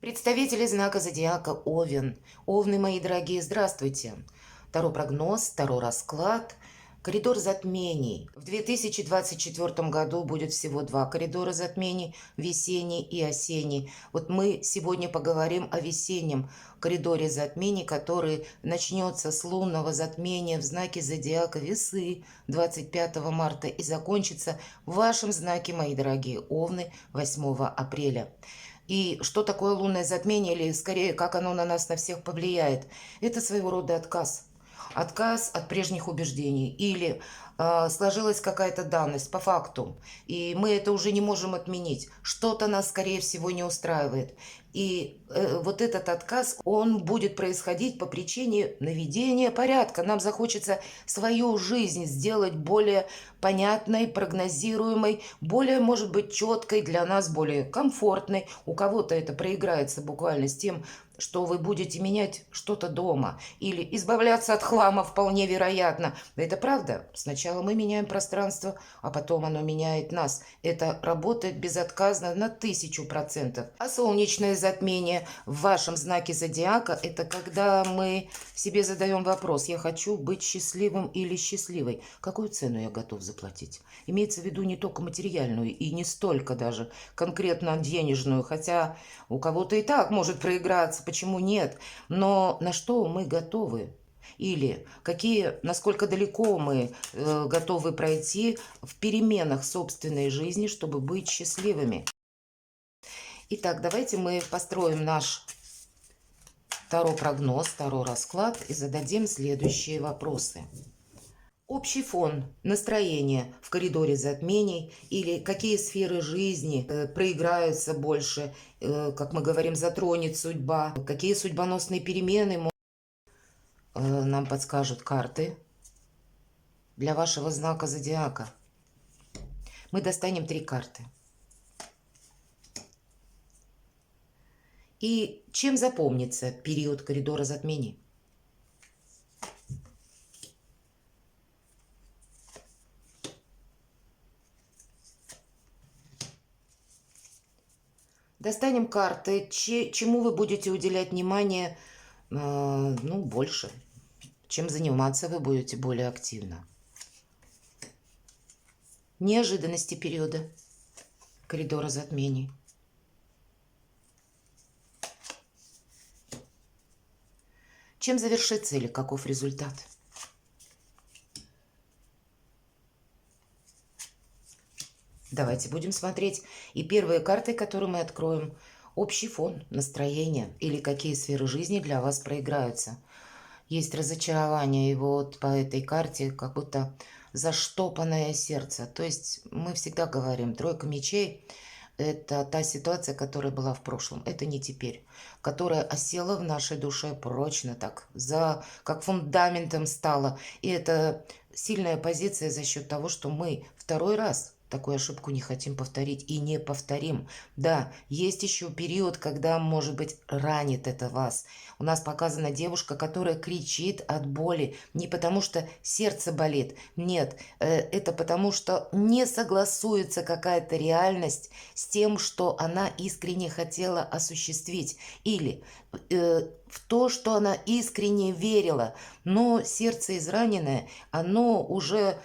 Представители знака зодиака Овен. Овны, мои дорогие, здравствуйте. Таро прогноз, таро расклад, коридор затмений. В 2024 году будет всего два коридора затмений, весенний и осенний. Вот мы сегодня поговорим о весеннем коридоре затмений, который начнется с лунного затмения в знаке зодиака Весы 25 марта и закончится в вашем знаке, мои дорогие Овны, 8 апреля. И что такое лунное затмение, или скорее, как оно на нас на всех повлияет? Это своего рода отказ. Отказ от прежних убеждений. Или сложилась какая-то данность по факту, и мы это уже не можем отменить. Что-то нас, скорее всего, не устраивает. И вот этот отказ, он будет происходить по причине наведения порядка. Нам захочется свою жизнь сделать более понятной, прогнозируемой, более, может быть, четкой для нас, более комфортной. У кого-то это проиграется буквально с тем, что вы будете менять что-то дома или избавляться от хлама, вполне вероятно. Это правда. Сначала мы меняем пространство, а потом оно меняет нас. Это работает безотказно на 1000%. А солнечное затмение в вашем знаке зодиака – это когда мы себе задаем вопрос: я хочу быть счастливым или счастливой. Какую цену я готов заплатить? Имеется в виду не только материальную и не столько даже конкретно денежную, хотя у кого-то и так может проиграться, почему нет? Но на что мы готовы? Или насколько далеко мы готовы пройти в переменах собственной жизни, чтобы быть счастливыми? Итак, давайте мы построим наш таро-прогноз, таро-расклад и зададим следующие вопросы. Общий фон, настроение в коридоре затмений, или какие сферы жизни проиграются больше, как мы говорим, затронет судьба, какие судьбоносные перемены нам подскажут карты для вашего знака зодиака. Мы достанем 3 карты. И чем запомнится период коридора затмений? Достанем карты, чему вы будете уделять внимание, больше, чем заниматься вы будете более активно. Неожиданности периода коридора затмений. Чем завершится или каков результат? Давайте будем смотреть. И первые карты, которые мы откроем: общий фон, настроение, или какие сферы жизни для вас проиграются. Есть разочарование, и вот по этой карте как будто заштопанное сердце. То есть мы всегда говорим, 3 мечей – это та ситуация, которая была в прошлом. Это не теперь. Которая осела в нашей душе прочно так, как фундаментом стала. И это сильная позиция за счет того, что мы второй раз такую ошибку не хотим повторить и не повторим. Да, есть еще период, когда, может быть, ранит это вас. У нас показана девушка, которая кричит от боли. Не потому что сердце болит. Нет, это потому что не согласуется какая-то реальность с тем, что она искренне хотела осуществить. Или в то, что она искренне верила. Но сердце израненное, оно уже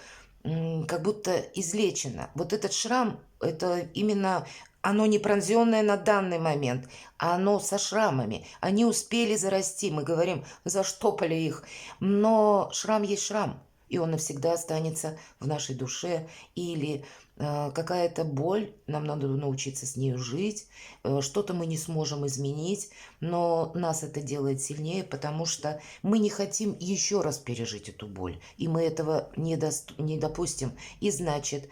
как будто излечено. Вот этот шрам, это именно оно не пронзенное на данный момент, а оно со шрамами. Они успели зарасти, мы говорим, заштопали их. Но шрам есть шрам, и он навсегда останется в нашей душе. Или какая-то боль, нам надо научиться с ней жить, что-то мы не сможем изменить, но нас это делает сильнее, потому что мы не хотим еще раз пережить эту боль, и мы этого не допустим. И значит,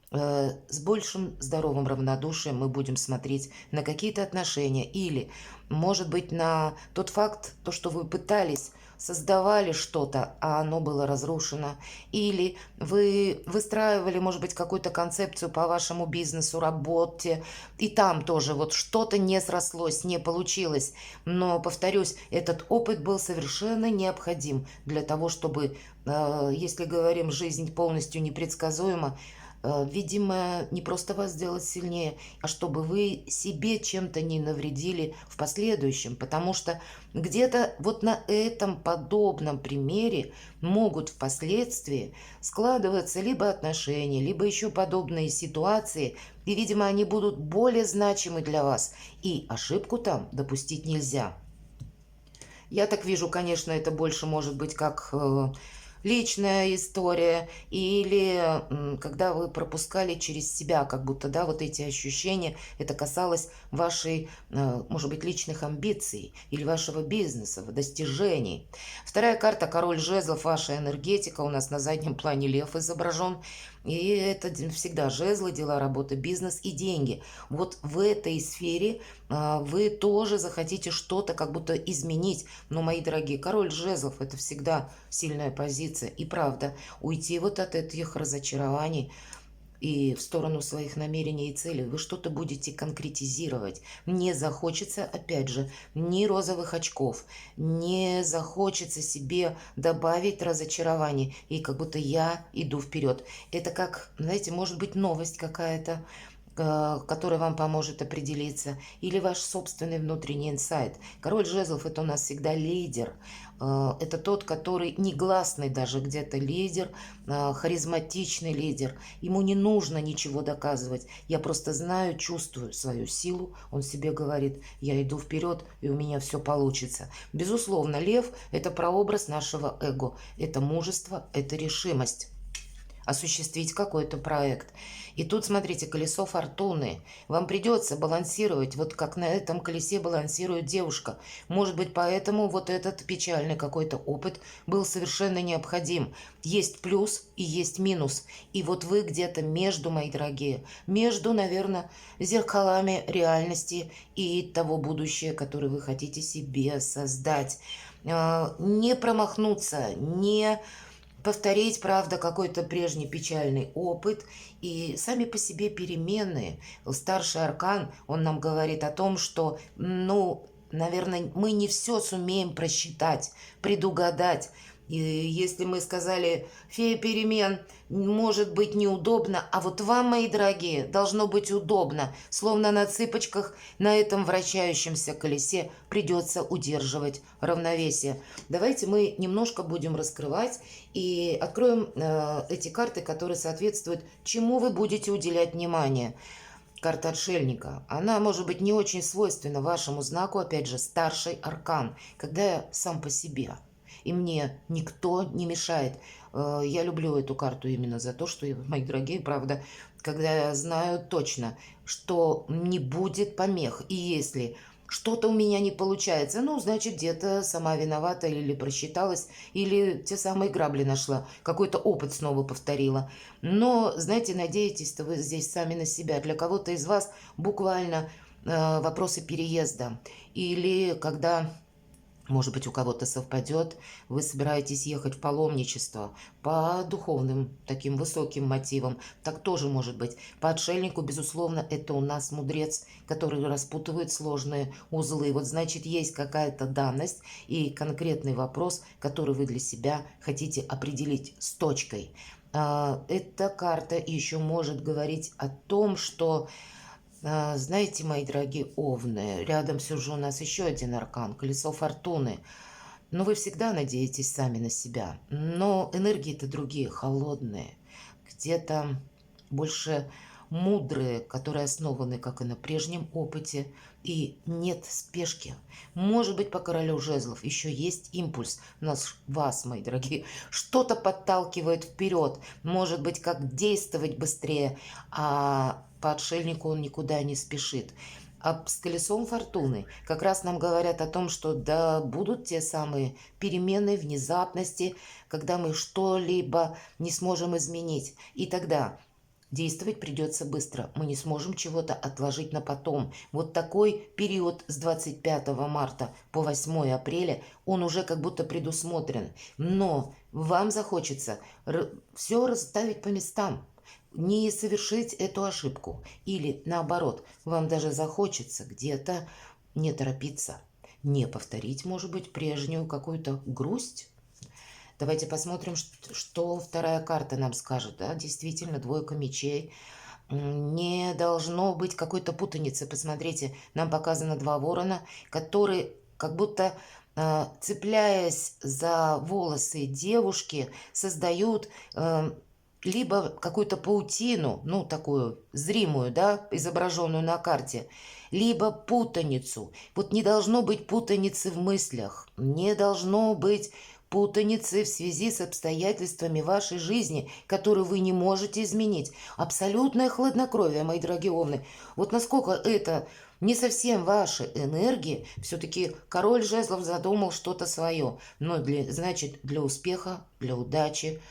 с большим здоровым равнодушием мы будем смотреть на какие-то отношения или, может быть, на тот факт, то, что вы пытались, создавали что-то, а оно было разрушено, или вы выстраивали, может быть, какую-то концепцию по вашему бизнесу, работе, и там тоже вот что-то не срослось, не получилось. Но, повторюсь, этот опыт был совершенно необходим для того, чтобы, если говорим, жизнь полностью непредсказуема, Видимо, не просто вас сделать сильнее, а чтобы вы себе чем-то не навредили в последующем. Потому что где-то вот на этом подобном примере могут впоследствии складываться либо отношения, либо еще подобные ситуации. И, видимо, они будут более значимы для вас. И ошибку там допустить нельзя. Я так вижу, конечно, это больше может быть как личная история, или когда вы пропускали через себя, как будто, да, вот эти ощущения, это касалось вашей, может быть, личных амбиций или вашего бизнеса, достижений. Вторая карта, король жезлов, ваша энергетика, у нас на заднем плане лев изображен, и это всегда жезлы, дела, работа, бизнес и деньги. Вот в этой сфере вы тоже захотите что-то как будто изменить. Но, мои дорогие, король жезлов — это всегда сильная позиция. И правда, уйти вот от этих разочарований и в сторону своих намерений и целей вы что-то будете конкретизировать. Не захочется, опять же, ни розовых очков, не захочется себе добавить разочарование. И как будто я иду вперед. Это как, знаете, может быть новость какая-то, который вам поможет определиться, или ваш собственный внутренний инсайт. Король жезлов — это у нас всегда лидер. Это тот, который негласный даже где-то лидер, харизматичный лидер. Ему не нужно ничего доказывать. Я просто знаю, чувствую свою силу. Он себе говорит: я иду вперед, и у меня все получится. Безусловно, лев — это прообраз нашего эго. Это мужество, это решимость осуществить какой-то проект. И тут, смотрите, колесо фортуны. Вам придется балансировать, вот как на этом колесе балансирует девушка. Может быть, поэтому вот этот печальный какой-то опыт был совершенно необходим. Есть плюс и есть минус. И вот вы где-то между, мои дорогие, между, наверное, зеркалами реальности и того будущего, которое вы хотите себе создать. Не промахнуться, не повторить, правда, какой-то прежний печальный опыт. И сами по себе перемены. Старший аркан, он нам говорит о том, что, ну, наверное, мы не все сумеем просчитать, предугадать. И если мы сказали: фея перемен, может быть неудобно, а вот вам, мои дорогие, должно быть удобно. Словно на цыпочках на этом вращающемся колесе придется удерживать равновесие. Давайте мы немножко будем раскрывать и откроем эти карты, которые соответствуют, чему вы будете уделять внимание. Карта отшельника, она может быть не очень свойственна вашему знаку, опять же, старший аркан, когда я сам по себе, и мне никто не мешает. Я люблю эту карту именно за то, что, мои дорогие, правда, когда я знаю точно, что не будет помех. И если что-то у меня не получается, ну, значит, где-то сама виновата или просчиталась, или те самые грабли нашла, какой-то опыт снова повторила. Но, знаете, надеетесь-то вы здесь сами на себя. Для кого-то из вас буквально вопросы переезда. Или когда, может быть, у кого-то совпадет, вы собираетесь ехать в паломничество по духовным таким высоким мотивам. Так тоже может быть. По отшельнику, безусловно, это у нас мудрец, который распутывает сложные узлы. Вот значит, есть какая-то данность и конкретный вопрос, который вы для себя хотите определить с точкой. Эта карта еще может говорить о том, что, знаете, мои дорогие овны, рядом все же у нас еще один аркан, колесо фортуны. Но вы всегда надеетесь сами на себя. Но энергии-то другие, холодные, где-то больше мудрые, которые основаны как и на прежнем опыте, и нет спешки. Может быть, по королю жезлов еще есть импульс вас, мои дорогие, что-то подталкивает вперед. Может быть, как действовать быстрее, а по отшельнику он никуда не спешит. А с колесом фортуны как раз нам говорят о том, что да, будут те самые перемены, внезапности, когда мы что-либо не сможем изменить. И тогда действовать придется быстро. Мы не сможем чего-то отложить на потом. Вот такой период с 25 марта по 8 апреля, он уже как будто предусмотрен. Но вам захочется все расставить по местам, не совершить эту ошибку. Или наоборот, вам даже захочется где-то не торопиться, не повторить, может быть, прежнюю какую-то грусть. Давайте посмотрим, что вторая карта нам скажет. Да, действительно, двойка мечей. Не должно быть какой-то путаницы. Посмотрите, нам показано два ворона, которые как будто цепляясь за волосы девушки, создают либо какую-то паутину, ну, такую зримую, да, изображенную на карте, либо путаницу. Вот не должно быть путаницы в мыслях, не должно быть путаницы в связи с обстоятельствами вашей жизни, которые вы не можете изменить. Абсолютное хладнокровие, мои дорогие овны. Вот насколько это не совсем ваши энергии, все-таки король жезлов задумал что-то свое. Но значит, для успеха, для удачи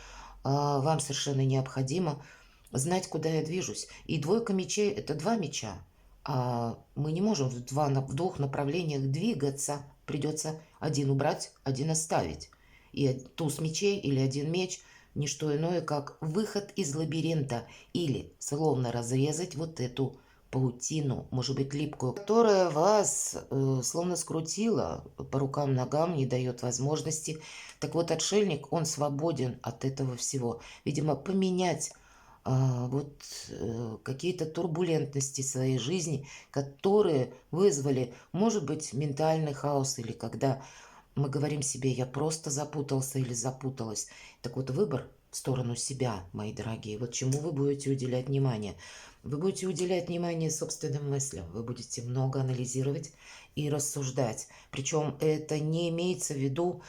вам совершенно необходимо знать, куда я движусь. И двойка мечей – это два меча. А мы не можем в двух направлениях двигаться. Придется один убрать, один оставить. И туз мечей или один меч – не что иное, как выход из лабиринта. Или словно разрезать вот эту паутину, может быть, липкую, которая вас словно скрутила по рукам, ногам, не дает возможности. Так вот, отшельник, он свободен от этого всего. Видимо, поменять какие-то турбулентности своей жизни, которые вызвали, может быть, ментальный хаос, или когда мы говорим себе, я просто запутался или запуталась. Так вот, выбор в сторону себя, мои дорогие, вот чему вы будете уделять внимание. Вы будете уделять внимание собственным мыслям, вы будете много анализировать и рассуждать. Причем это не имеется в виду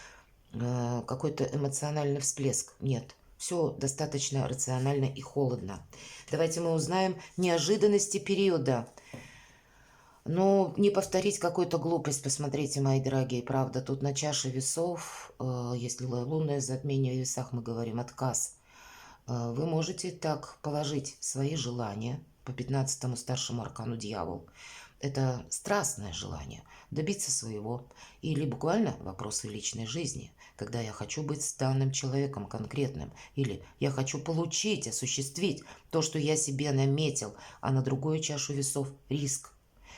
какой-то эмоциональный всплеск. Нет, все достаточно рационально и холодно. Давайте мы узнаем неожиданности периода. Но не повторить какую-то глупость, посмотрите, мои дорогие, правда, тут на чаше весов, если лунное затмение в весах, мы говорим отказ. Вы можете так положить свои желания по 15-му старшему аркану дьявол. Это страстное желание добиться своего. Или буквально вопросы личной жизни, когда я хочу быть с данным человеком конкретным. Или я хочу получить, осуществить то, что я себе наметил. А на другую чашу весов риск.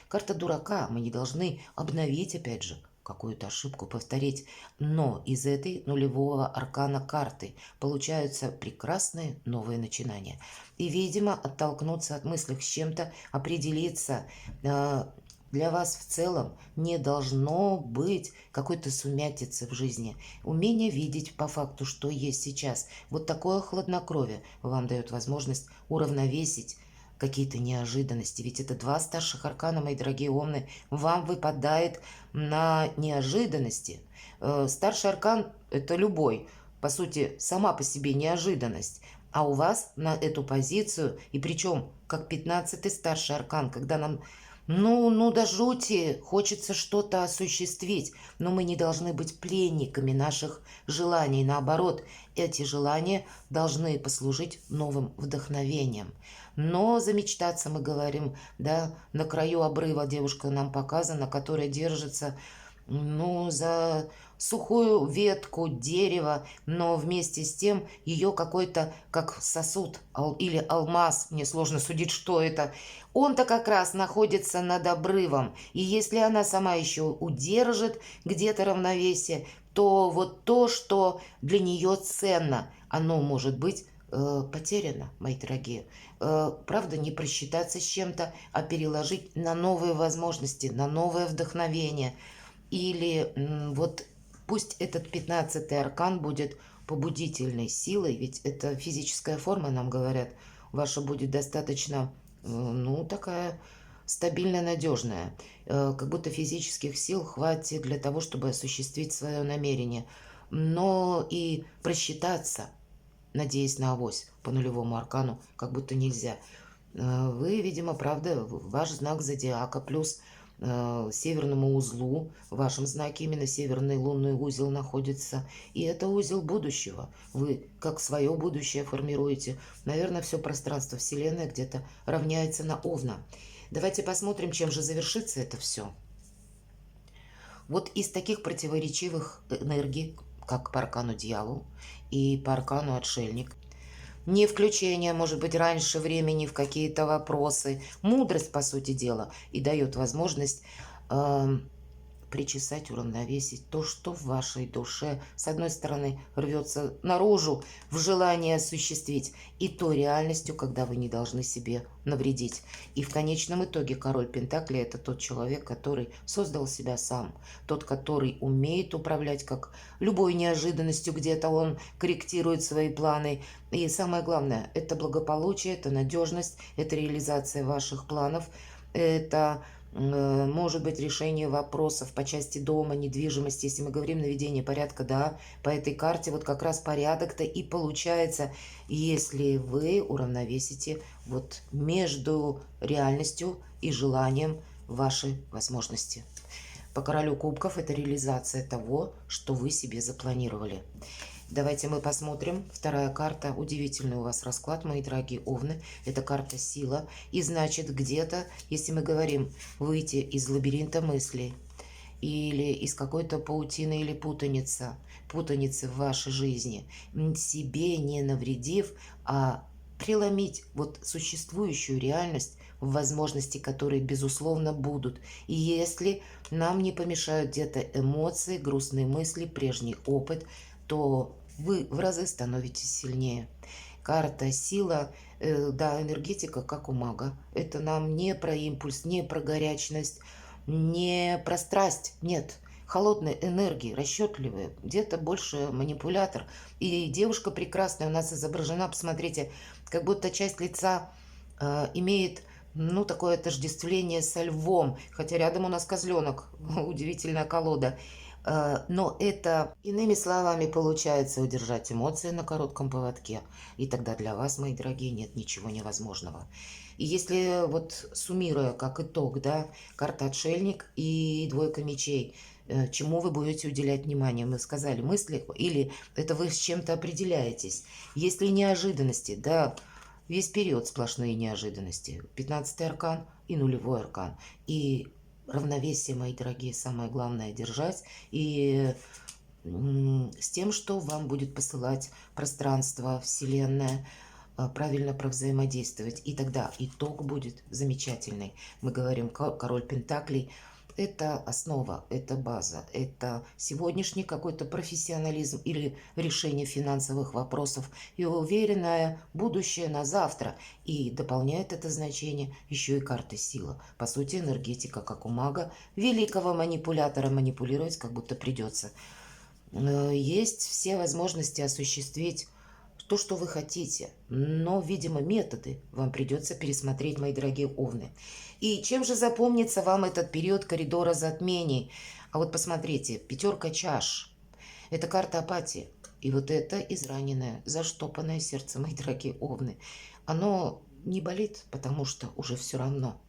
Карта дурака. Мы не должны обновить, опять же, какую-то ошибку повторить. Но из этой нулевого аркана карты получаются прекрасные новые начинания. И, видимо, оттолкнуться от мыслей с чем-то, определиться. Для вас в целом не должно быть какой-то сумятицы в жизни. Умение видеть по факту, что есть сейчас. Вот такое хладнокровие вам дает возможность уравновесить какие-то неожиданности. Ведь это два старших аркана, мои дорогие овны, вам выпадает на неожиданности. Старший аркан – это любой, по сути, сама по себе неожиданность. А у вас на эту позицию, и причем как 15-й старший аркан, когда нам до жути хочется что-то осуществить, но мы не должны быть пленниками наших желаний. Наоборот, эти желания должны послужить новым вдохновением. Но замечтаться, мы говорим, да, на краю обрыва девушка нам показана, которая держится, за сухую ветку дерева, но вместе с тем ее какой-то, как сосуд или алмаз, мне сложно судить, что это, он-то как раз находится над обрывом. И если она сама еще удержит где-то равновесие, то вот то, что для нее ценно, оно может быть потеряно, мои дорогие. Правда, не просчитаться с чем-то, а переложить на новые возможности, на новое вдохновение. Или вот пусть этот 15-й аркан будет побудительной силой, ведь это физическая форма, нам говорят, ваша будет достаточно, такая стабильно надежная. Как будто физических сил хватит для того, чтобы осуществить свое намерение. Но и просчитаться, надеясь на авось по нулевому аркану, как будто нельзя. Вы, видимо, правда, ваш знак зодиака плюс северному узлу, в вашем знаке именно северный лунный узел находится, и это узел будущего. Вы как свое будущее формируете. Наверное, все пространство Вселенной где-то равняется на Овна. Давайте посмотрим, чем же завершится это все. Вот из таких противоречивых энергий, как по аркану дьявол и по аркану отшельник, не включение, может быть, раньше времени в какие-то вопросы. Мудрость, по сути дела, и дает возможность причесать, уравновесить то, что в вашей душе, с одной стороны, рвется наружу в желании осуществить, и той реальностью, когда вы не должны себе навредить. И в конечном итоге король Пентаклей – это тот человек, который создал себя сам, тот, который умеет управлять как любой неожиданностью, где-то он корректирует свои планы. И самое главное – это благополучие, это надежность, это реализация ваших планов, это может быть решение вопросов по части дома, недвижимости. Если мы говорим наведение порядка, да, по этой карте вот как раз порядок-то и получается, если вы уравновесите вот между реальностью и желанием ваши возможности. По королю кубков это реализация того, что вы себе запланировали. Давайте мы посмотрим. Вторая карта. Удивительный у вас расклад, мои дорогие овны. Это карта сила. И значит, где-то, если мы говорим выйти из лабиринта мыслей или из какой-то паутины или путаницы в вашей жизни, себе не навредив, а преломить вот существующую реальность в возможности, которые, безусловно, будут. И если нам не помешают где-то эмоции, грустные мысли, прежний опыт, то вы в разы становитесь сильнее. Карта сила, да, энергетика, как у мага. Это нам не про импульс, не про горячность, не про страсть. Нет, холодной энергии, расчетливые. Где-то больше манипулятор. И девушка прекрасная у нас изображена, посмотрите, как будто часть лица имеет, ну, такое отождествление со львом. Хотя рядом у нас козленок, удивительная колода. Но это, иными словами, получается удержать эмоции на коротком поводке. И тогда для вас, мои дорогие, нет ничего невозможного. И если вот суммируя как итог, да, карта отшельник и двойка мечей, чему вы будете уделять внимание? Мы сказали мысли, или это вы с чем-то определяетесь. Если неожиданности, да, весь период сплошные неожиданности. 15-й аркан и нулевой аркан. И равновесие, мои дорогие, самое главное держать. И с тем, что вам будет посылать пространство, Вселенная, правильно провзаимодействовать. И тогда итог будет замечательный. Мы говорим, король Пентаклей – это основа, это база, это сегодняшний какой-то профессионализм или решение финансовых вопросов и уверенное будущее на завтра. И дополняет это значение еще и карта сила. По сути, энергетика, как у мага, великого манипулятора, манипулировать как будто придется. Есть все возможности осуществить то, что вы хотите, но, видимо, методы вам придется пересмотреть, мои дорогие овны. И чем же запомнится вам этот период коридора затмений? А вот посмотрите, пятерка чаш. Это карта апатии. И вот это израненное, заштопанное сердце, мои дорогие овны. Оно не болит, потому что уже все равно.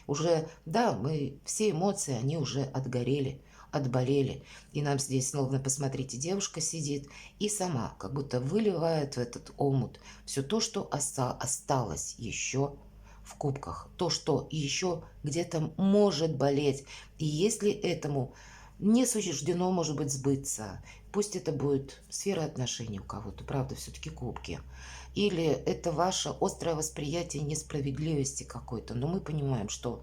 Уже, да, мы, все эмоции, они уже отгорели, отболели. И нам здесь, словно, посмотрите, девушка сидит и сама как будто выливает в этот омут все то, что осталось еще в кубках. То, что еще где-то может болеть. И если этому не суждено, может быть, сбыться, пусть это будет сфера отношений у кого-то, правда, все-таки кубки. Или это ваше острое восприятие несправедливости какой-то. Но мы понимаем, что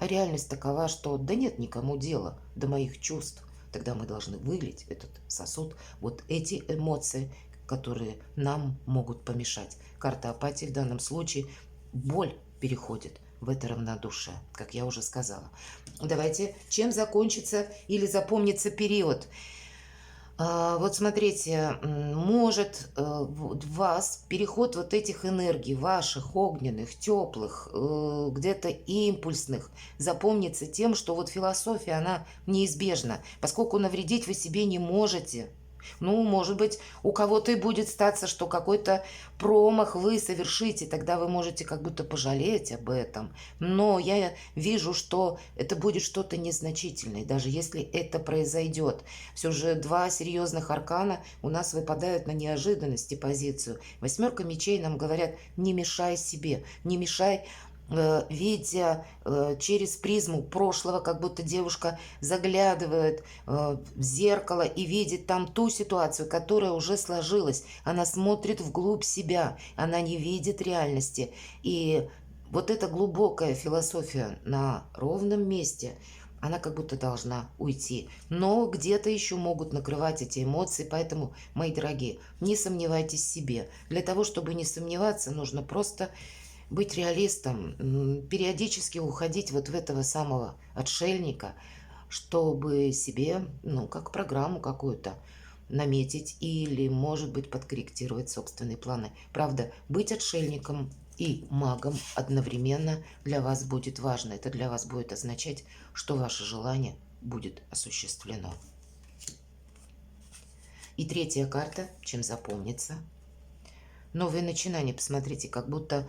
реальность такова, что да нет никому дела до моих чувств. Тогда мы должны вылить этот сосуд, вот эти эмоции, которые нам могут помешать. Карта апатии в данном случае, боль переходит в это равнодушие, как я уже сказала. Давайте, чем закончится или запомнится период? Вот смотрите, может вас переход вот этих энергий, ваших огненных, теплых, где-то импульсных, запомнится тем, что вот философия, она неизбежна, поскольку навредить вы себе не можете. Ну, может быть, у кого-то и будет статься, что какой-то промах вы совершите, тогда вы можете как будто пожалеть об этом. Но я вижу, что это будет что-то незначительное, даже если это произойдет. Все же два серьезных аркана у нас выпадают на неожиданности позицию. Восьмерка мечей нам говорят, не мешай себе, не мешай, видя через призму прошлого, как будто девушка заглядывает в зеркало и видит там ту ситуацию, которая уже сложилась. Она смотрит вглубь себя, она не видит реальности. И вот эта глубокая философия на ровном месте, она как будто должна уйти. Но где-то еще могут накрывать эти эмоции, поэтому, мои дорогие, не сомневайтесь в себе. Для того, чтобы не сомневаться, нужно просто быть реалистом, периодически уходить вот в этого самого отшельника, чтобы себе, ну, как программу какую-то наметить или, может быть, подкорректировать собственные планы. Правда, быть отшельником и магом одновременно для вас будет важно. Это для вас будет означать, что ваше желание будет осуществлено. И третья карта, чем запомнится. Новые начинания, посмотрите, как будто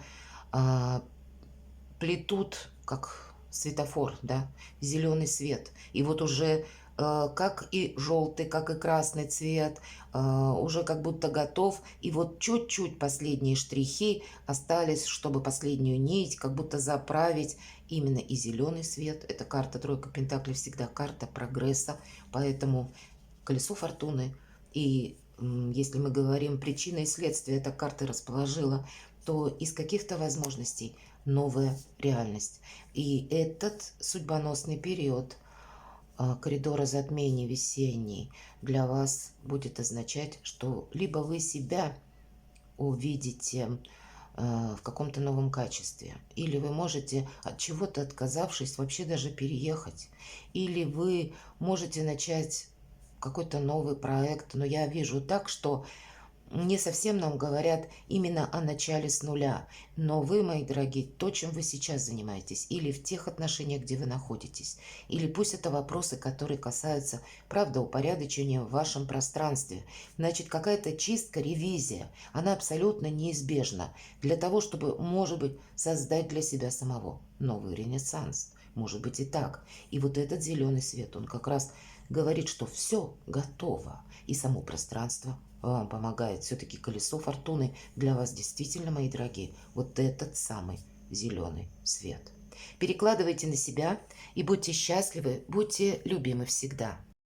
плетут, как светофор, да, зеленый свет. И вот уже как и желтый, как и красный цвет, уже как будто готов. И вот чуть-чуть последние штрихи остались, чтобы последнюю нить как будто заправить. Именно и зеленый свет. Это карта тройка пентаклей, всегда карта прогресса. Поэтому колесо фортуны. И если мы говорим причина и следствие, эта карта расположила, то из каких-то возможностей новая реальность. И этот судьбоносный период коридора затмений весенний для вас будет означать, что либо вы себя увидите в каком-то новом качестве, или вы можете от чего-то отказавшись вообще даже переехать, или вы можете начать какой-то новый проект, но я вижу так, что не совсем нам говорят именно о начале с нуля. Но вы, мои дорогие, то, чем вы сейчас занимаетесь, или в тех отношениях, где вы находитесь, или пусть это вопросы, которые касаются, правда, упорядочения в вашем пространстве, значит, какая-то чистка, ревизия, она абсолютно неизбежна для того, чтобы, может быть, создать для себя самого новый ренессанс. Может быть и так. И вот этот зеленый свет, он как раз говорит, что все готово. И само пространство вам помогает. Все-таки колесо фортуны для вас действительно, мои дорогие, вот этот самый зеленый свет. Перекладывайте на себя и будьте счастливы, будьте любимы всегда.